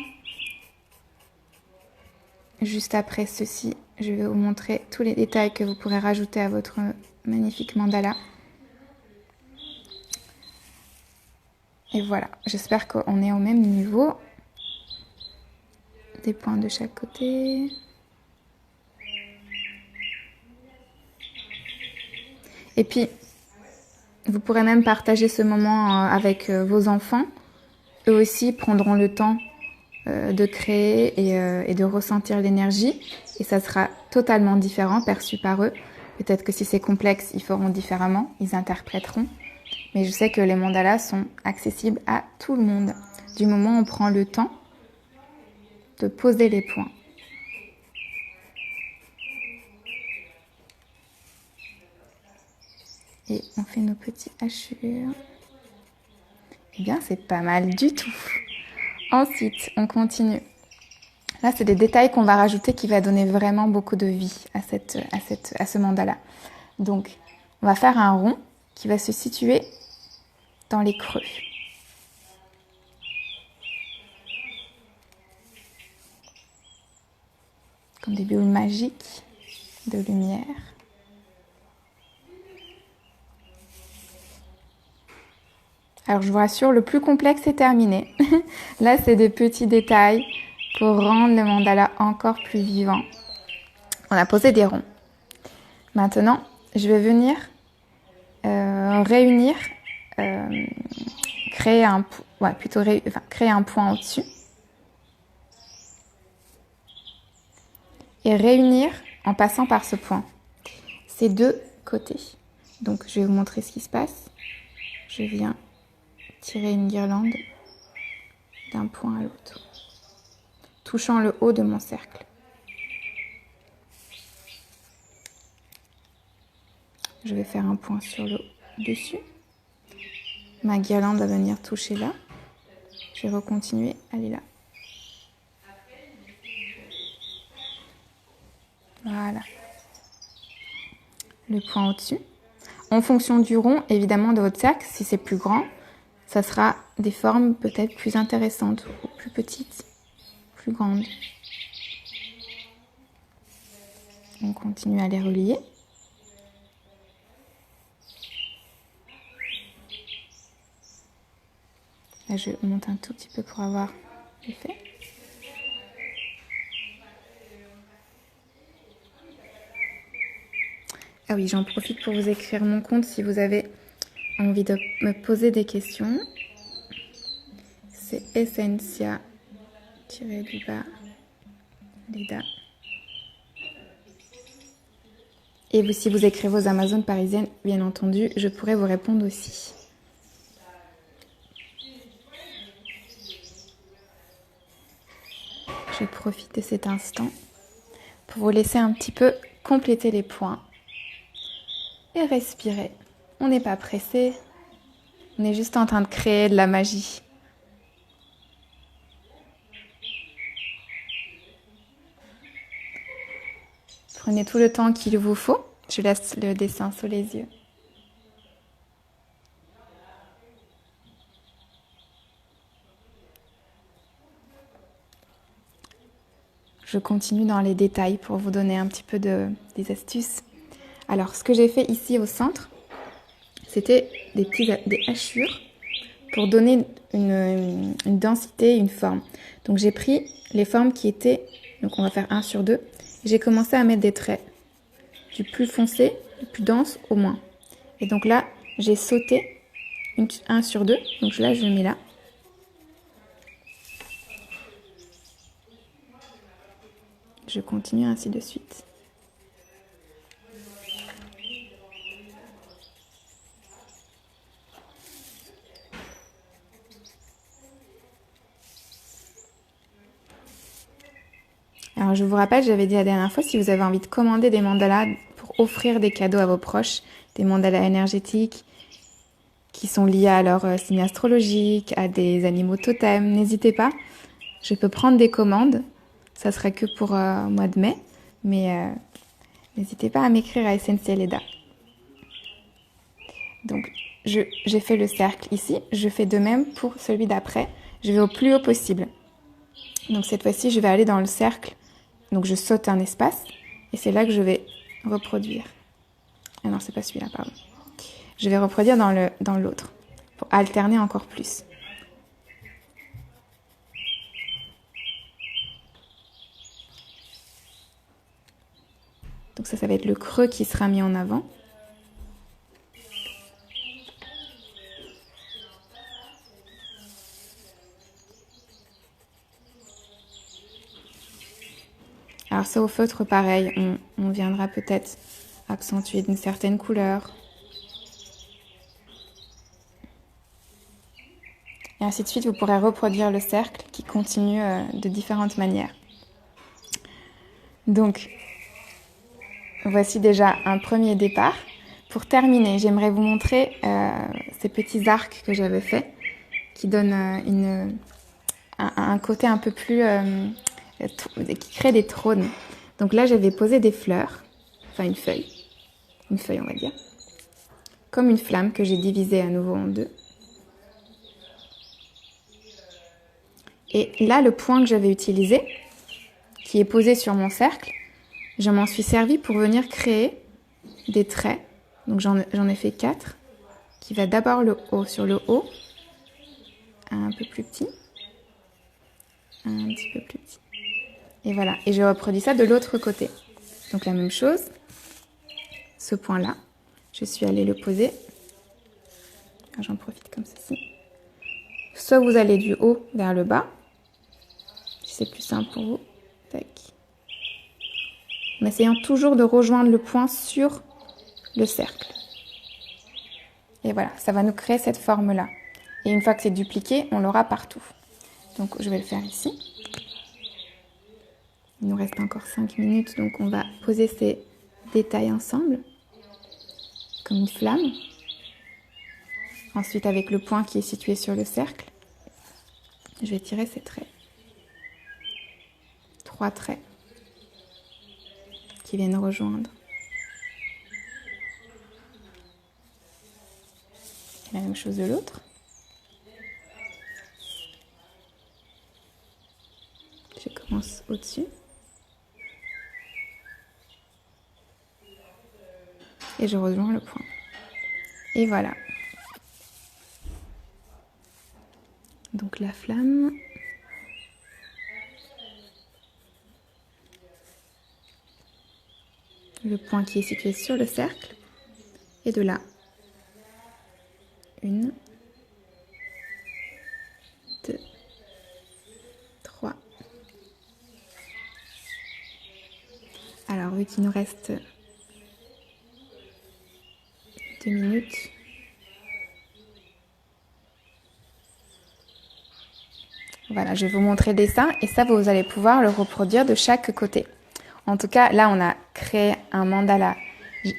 juste après ceci, je vais vous montrer tous les détails que vous pourrez rajouter à votre magnifique mandala. Et voilà, j'espère qu'on est au même niveau. Des points de chaque côté. Et puis, vous pourrez même partager ce moment avec vos enfants. Eux aussi prendront le temps de créer et de ressentir l'énergie. Et ça sera totalement différent, perçu par eux. Peut-être que si c'est complexe, ils feront différemment, ils interpréteront. Mais je sais que les mandalas sont accessibles à tout le monde, du moment où on prend le temps de poser les points. Et on fait nos petits hachures. Eh bien, c'est pas mal du tout. Ensuite, on continue. Là, c'est des détails qu'on va rajouter qui va donner vraiment beaucoup de vie à ce mandala. Donc, on va faire un rond qui va se situer dans les creux. Comme des bulles magiques de lumière. Alors, je vous rassure, le plus complexe est terminé. Là, c'est des petits détails pour rendre le mandala encore plus vivant. On a posé des ronds. Maintenant, je vais venir réunir, créer un point au-dessus. Et réunir en passant par ce point. Ces deux côtés. Donc, je vais vous montrer ce qui se passe. Je viens tirer une guirlande d'un point à l'autre, touchant le haut de mon cercle. Je vais faire un point sur le dessus. Ma guirlande va venir toucher là. Je vais recontinuer, elle est là. Voilà. Le point au-dessus. En fonction du rond, évidemment, de votre cercle, si c'est plus grand, ça sera des formes peut-être plus intéressantes, ou plus petites, plus grandes. On continue à les relier. Là, je monte un tout petit peu pour avoir l'effet. Ah oui, j'en profite pour vous écrire mon compte si vous avez envie de me poser des questions. C'est Essentia Leda. Et vous, si vous écrivez aux Amazones parisiennes, bien entendu, je pourrais vous répondre aussi. Je profite de cet instant pour vous laisser un petit peu compléter les points et respirer. On n'est pas pressé, on est juste en train de créer de la magie. Prenez tout le temps qu'il vous faut. Je laisse le dessin sous les yeux. Je continue dans les détails pour vous donner un petit peu des astuces. Alors, ce que j'ai fait ici au centre, c'était des hachures pour donner une densité, une forme. Donc, j'ai pris les formes qui étaient, donc on va faire 1 sur 2. J'ai commencé à mettre des traits du plus foncé, du plus dense au moins. Et donc là, j'ai sauté 1 sur 2. Donc là, je le mets là. Je continue ainsi de suite. Alors je vous rappelle, j'avais dit la dernière fois, si vous avez envie de commander des mandalas pour offrir des cadeaux à vos proches, des mandalas énergétiques qui sont liés à leur signe astrologique, à des animaux totems, n'hésitez pas. Je peux prendre des commandes, ça serait que pour mois de mai, mais n'hésitez pas à m'écrire à Essentia Leda. Donc j'ai fait le cercle ici, je fais de même pour celui d'après. je vais au plus haut possible. Donc cette fois-ci, je vais aller dans le cercle. Donc je saute un espace et c'est là que je vais reproduire. Ah non, c'est pas celui-là, pardon. Je vais reproduire dans l'autre pour alterner encore plus. Donc ça va être le creux qui sera mis en avant. Alors ça au feutre, pareil, on viendra peut-être accentuer d'une certaine couleur. Et ainsi de suite, vous pourrez reproduire le cercle qui continue de différentes manières. Donc, voici déjà un premier départ. Pour terminer, j'aimerais vous montrer ces petits arcs que j'avais faits qui donnent un côté un peu plus... qui crée des trônes. Donc là, j'avais posé des fleurs, enfin une feuille on va dire, comme une flamme que j'ai divisée à nouveau en deux. Et là, le point que j'avais utilisé, qui est posé sur mon cercle, je m'en suis servi pour venir créer des traits. Donc j'en ai fait 4, qui va d'abord le haut sur le haut, un peu plus petit, un petit peu plus petit. Et voilà, et je reproduis ça de l'autre côté. Donc la même chose, ce point-là, je suis allée le poser. J'en profite comme ceci. Soit vous allez du haut vers le bas, si c'est plus simple pour vous. Tac. En essayant toujours de rejoindre le point sur le cercle. Et voilà, ça va nous créer cette forme-là. Et une fois que c'est dupliqué, on l'aura partout. Donc je vais le faire ici. Il nous reste encore 5 minutes, donc on va poser ces détails ensemble, comme une flamme. Ensuite, avec le point qui est situé sur le cercle, je vais tirer ces traits. 3 traits qui viennent rejoindre. La même chose de l'autre. Je commence au-dessus. Et je rejoins le point. Et voilà. Donc la flamme. Le point qui est situé sur le cercle. Et de là, 1, 2, 3. Alors, vu qu'il nous reste 2 minutes, voilà, je vais vous montrer le dessin et ça, vous allez pouvoir le reproduire de chaque côté. En tout cas, là, on a créé un mandala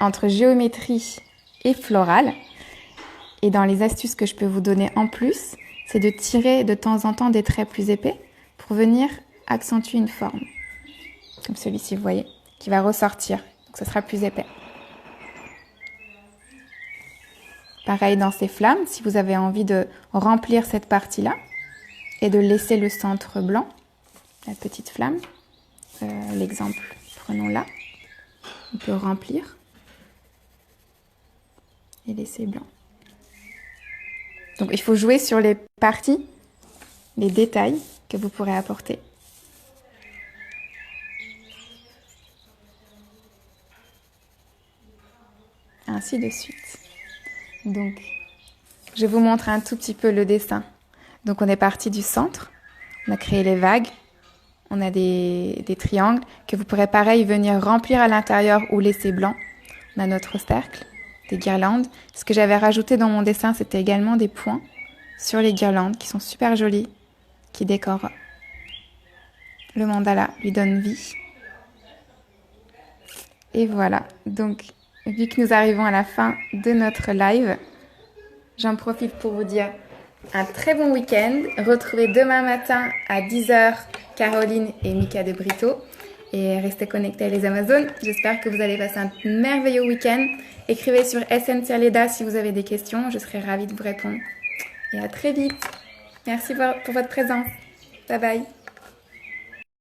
entre géométrie et floral. Et dans les astuces que je peux vous donner en plus, c'est de tirer de temps en temps des traits plus épais pour venir accentuer une forme. Comme celui-ci, vous voyez, qui va ressortir. Donc, ce sera plus épais. Pareil dans ces flammes, si vous avez envie de remplir cette partie-là et de laisser le centre blanc, la petite flamme, l'exemple, prenons là, on peut remplir et laisser blanc. Donc il faut jouer sur les parties, les détails que vous pourrez apporter. Ainsi de suite. Donc, je vous montre un tout petit peu le dessin. Donc on est parti du centre, on a créé les vagues, on a des triangles que vous pourrez pareil venir remplir à l'intérieur ou laisser blanc. On a notre cercle, des guirlandes. Ce que j'avais rajouté dans mon dessin, c'était également des points sur les guirlandes qui sont super jolies, qui décorent le mandala, lui donnent vie. Et voilà, donc vu que nous arrivons à la fin de notre live, j'en profite pour vous dire un très bon week-end. Retrouvez demain matin à 10h Caroline et Mika de Brito. Et restez connectés à les Amazones. J'espère que vous allez passer un merveilleux week-end. Écrivez sur SN Leda si vous avez des questions. Je serai ravie de vous répondre. Et à très vite. Merci pour votre présence. Bye bye.